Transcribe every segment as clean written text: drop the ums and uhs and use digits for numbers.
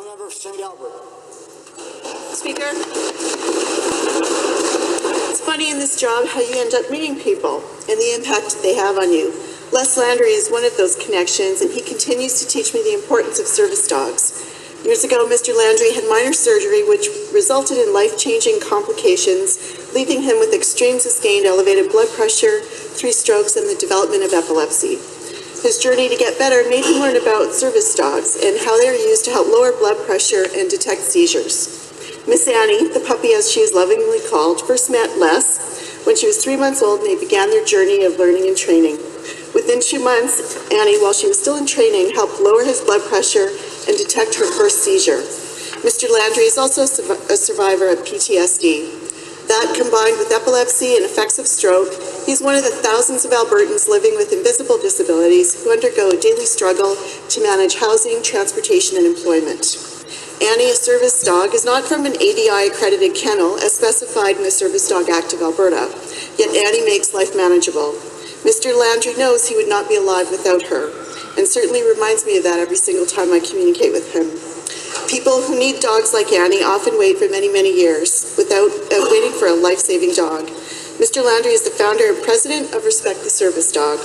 The member for St. Albert. Speaker, it's funny in this job how you end up meeting people and the impact they have on you. Les Landry is one of those connections, and he continues to teach me the importance of service dogs. Years ago, Mr. Landry had minor surgery which resulted in life-changing complications, leaving him with extreme sustained elevated blood pressure, 3 strokes, and the development of epilepsy. His journey to get better made him learn about service dogs and how they are used to help lower blood pressure and detect seizures. Miss Annie, the puppy as she is lovingly called, first met Les when she was 3 months old, and they began their journey of learning and training. Within 2 months, Annie, while she was still in training, helped lower his blood pressure and detect her first seizure. Mr. Landry is also a survivor of PTSD. That, combined with epilepsy and effects of stroke, he's one of the thousands of Albertans living with invisible disabilities who undergo a daily struggle to manage housing, transportation, and employment. Annie, a service dog, is not from an ADI-accredited kennel as specified in the Service Dog Act of Alberta, yet Annie makes life manageable. Mr. Landry knows he would not be alive without her, and certainly reminds me of that every single time I communicate with him. People who need dogs like Annie often wait for many, many years without waiting for a life-saving dog. Mr. Landry is the founder and president of Respect the Service Dog.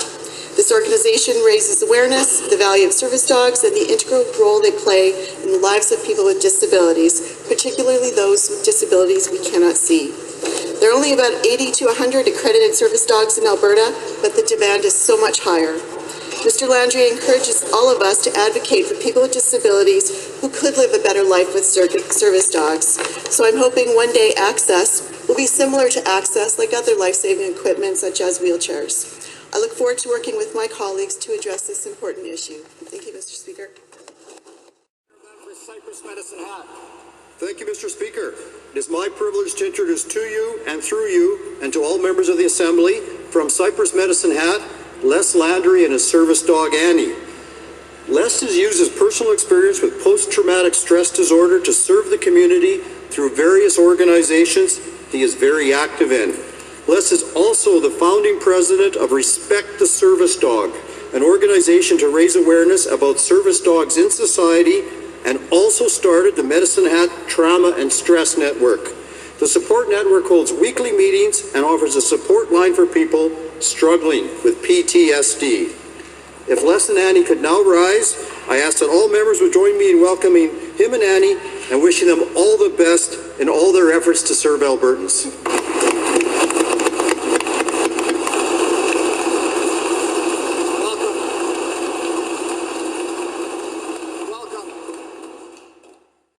This organization raises awareness, the value of service dogs, and the integral role they play in the lives of people with disabilities, particularly those with disabilities we cannot see. There are only about 80 to 100 accredited service dogs in Alberta, but the demand is so much higher. Mr. Landry encourages all of us to advocate for people with disabilities who could live a better life with service dogs. So I'm hoping one day access will be similar to access like other life-saving equipment such as wheelchairs. I look forward to working with my colleagues to address this important issue. Thank you, Mr. Speaker. For Cypress Medicine Hat. Thank you, Mr. Speaker. It is my privilege to introduce to you and through you and to all members of the Assembly from Cypress Medicine Hat, Les Landry and his service dog, Annie. Les has used his personal experience with post-traumatic stress disorder to serve the community through various organizations he is very active in. Les is also the founding president of Respect the Service Dog, an organization to raise awareness about service dogs in society, and also started the Medicine Hat Trauma and Stress Network. The support network holds weekly meetings and offers a support line for people struggling with PTSD. If Les and Annie could now rise, I ask that all members would join me in welcoming him and Annie and wishing them all the best in all their efforts to serve Albertans.